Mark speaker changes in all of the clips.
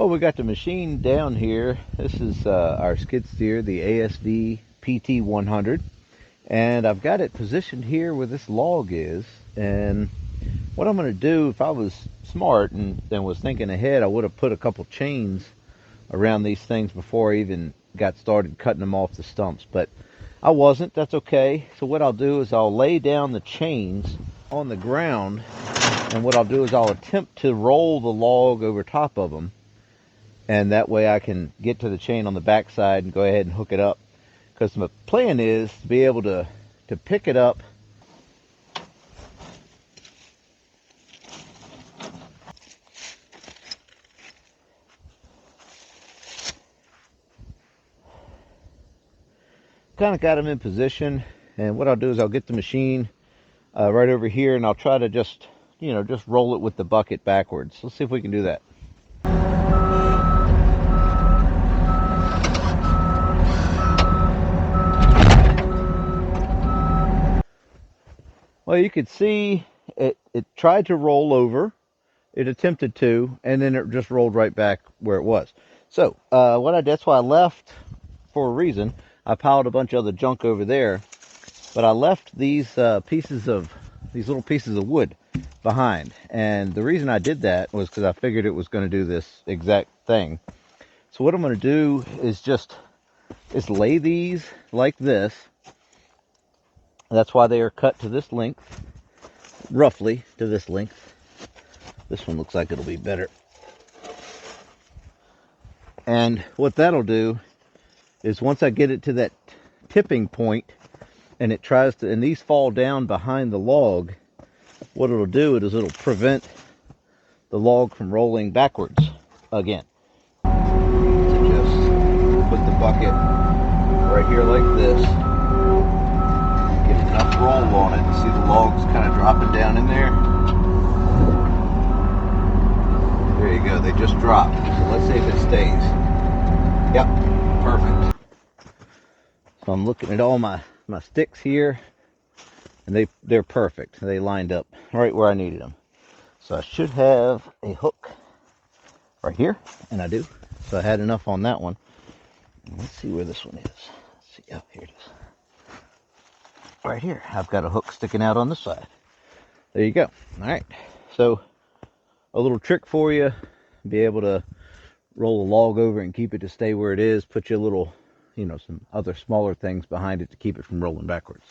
Speaker 1: Well, we got the machine down here. This is our skid steer, the ASV PT100. And I've got it positioned here where this log is. And what I'm going to do, if I was smart and was thinking ahead, I would have put a couple chains around these things before I even got started cutting them off the stumps. But I wasn't. That's okay. So what I'll do is I'll lay down the chains on the ground. And what I'll do is I'll attempt to roll the log over top of them. And that way I can get to the chain on the back side and go ahead and hook it up. Because my plan is to be able to pick it up kind of got them in position, and what I'll do is I'll get the machine right over here, and I'll try to just roll it with the bucket backwards. Let's see if we can do that. Well, you could see it tried to roll over. It attempted to, and then it just rolled right back where it was. So that's why I left, for a reason. I piled a bunch of other junk over there, but I left these little pieces of wood behind. And the reason I did that was because I figured it was going to do this exact thing. So what I'm going to do is just lay these like this. That's why they are cut to this length, roughly to this length. This one looks like it'll be better. And what that'll do is once I get it to that tipping point and it tries to, and these fall down behind the log, what it'll do is it'll prevent the log from rolling backwards again. So just put the bucket right here like this. Get enough roll on it. See the logs kind of dropping down in there? There you go. They just dropped. So let's see if it stays. Yep. Perfect. So I'm looking at all my sticks here, and they're perfect. They lined up right where I needed them. So I should have a hook right here, and I do. So I had enough on that one. Let's see where this one is. Let's see. Oh, here it is. Right here. I've got a hook sticking out on this side. There you go. All right. So a little trick for you: be able to roll a log over and keep it to stay where it is. Put you a little, some other smaller things behind it to keep it from rolling backwards.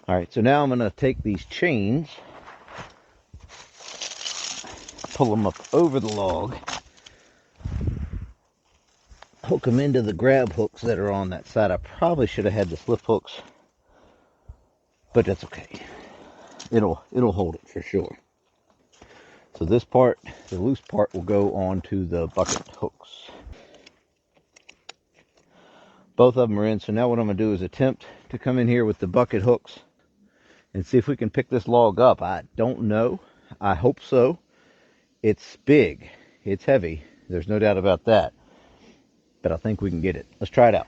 Speaker 1: All right, so now I'm going to take these chains, pull them up over the log, hook them into the grab hooks that are on that side. I probably should have had the slip hooks, but that's okay. It'll hold it for sure. So this part, the loose part, will go onto the bucket hooks. Both of them are in, so now what I'm going to do is attempt to come in here with the bucket hooks and see if we can pick this log up. I don't know. I hope so. It's big. It's heavy. There's no doubt about that. But I think we can get it. Let's try it out.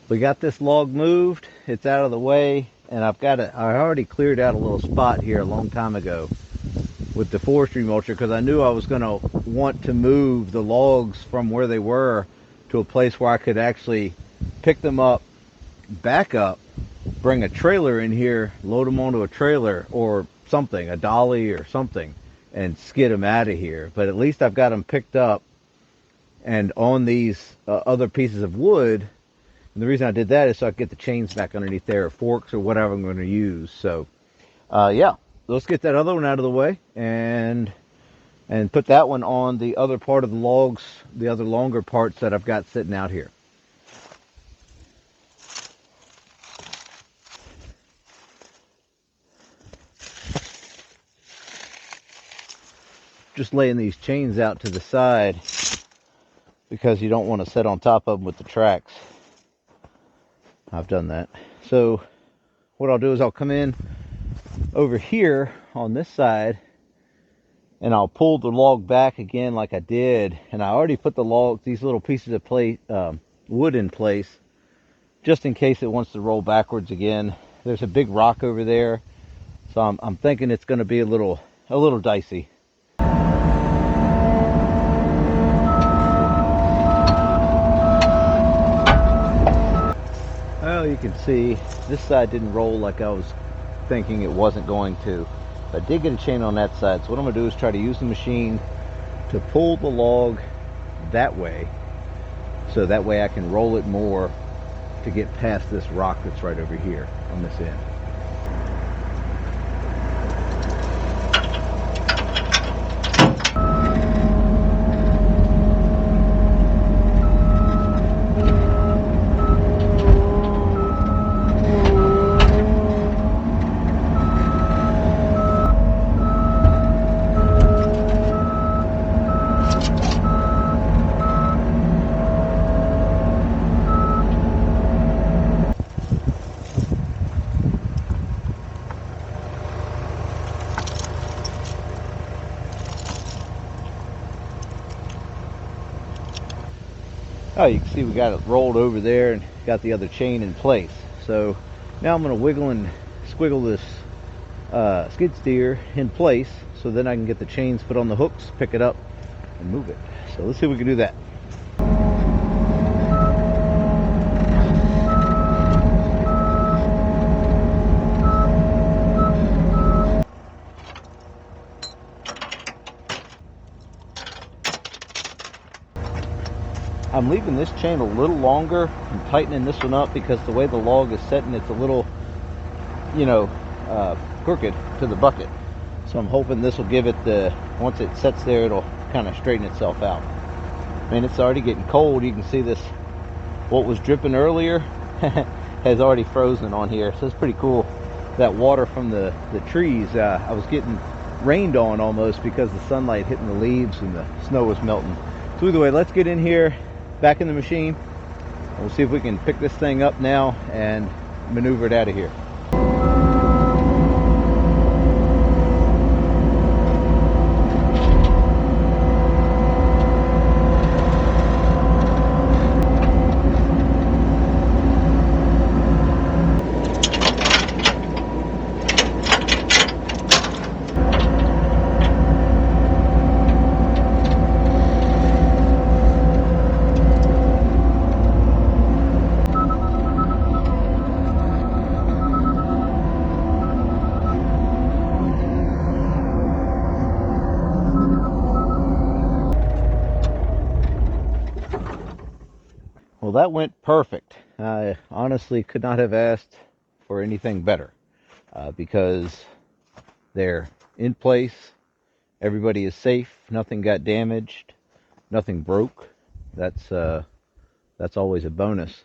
Speaker 1: We got this log moved. It's out of the way, and I already cleared out a little spot here a long time ago with the forestry mulcher because I knew I was going to want to move the logs from where they were to a place where I could actually pick them up, back up, bring a trailer in here, load them onto a trailer or something, a dolly or something, and skid them out of here. But at least I've got them picked up, And on these other pieces of wood, and the reason I did that is so I could get the chains back underneath there, or forks, or whatever I'm going to use. So, yeah, let's get that other one out of the way and put that one on the other part of the logs, the other longer parts that I've got sitting out here. Just laying these chains out to the side because you don't want to sit on top of them with the tracks. I've done that. So what I'll do is I'll come in over here on this side and I'll pull the log back again like I did. And I already put the log, these little pieces of wood in place just in case it wants to roll backwards again. There's a big rock over there, so I'm thinking it's going to be a little dicey. Well, you can see this side didn't roll like I was thinking it wasn't going to. But I did get a chain on that side, so what I'm going to do is try to use the machine to pull the log that way, so that way I can roll it more to get past this rock that's right over here on this end. Oh, you can see we got it rolled over there and got the other chain in place. So now I'm going to wiggle and squiggle this skid steer in place so then I can get the chains put on the hooks, pick it up, and move it. So let's see if we can do that. I'm leaving this chain a little longer and tightening this one up because the way the log is setting, it's a little, crooked to the bucket. So I'm hoping this will give it once it sets there, it'll kind of straighten itself out. I mean, it's already getting cold. You can see this, what was dripping earlier has already frozen on here. So it's pretty cool. That water from the trees, I was getting rained on almost because the sunlight hitting the leaves and the snow was melting. So either way, let's get in here, back in the machine. We'll see if we can pick this thing up now and maneuver it out of here. Well, that went perfect. I honestly could not have asked for anything better because they're in place. Everybody is safe. Nothing got damaged. Nothing broke. That's always a bonus.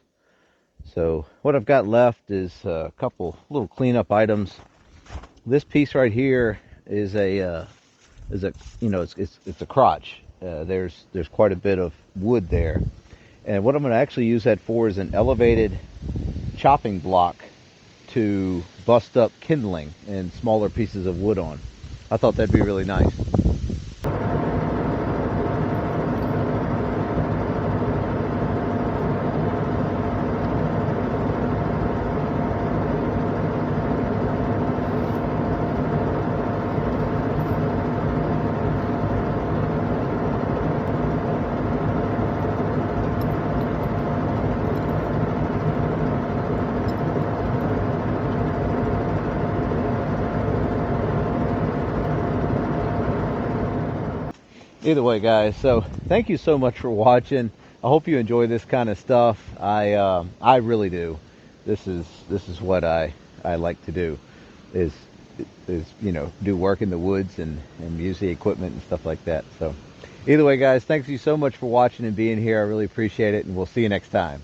Speaker 1: So what I've got left is a couple little cleanup items. This piece right here is it's a crotch. There's quite a bit of wood there. And what I'm going to actually use that for is an elevated chopping block to bust up kindling and smaller pieces of wood on. I thought that'd be really nice. either way, guys, so thank you so much for watching. I hope you enjoy this kind of stuff. I really do. This is what I like to do, is you know, do work in the woods and use the equipment and stuff like that. So either way, guys, thanks you so much for watching and being here. I really appreciate it, and we'll see you next time.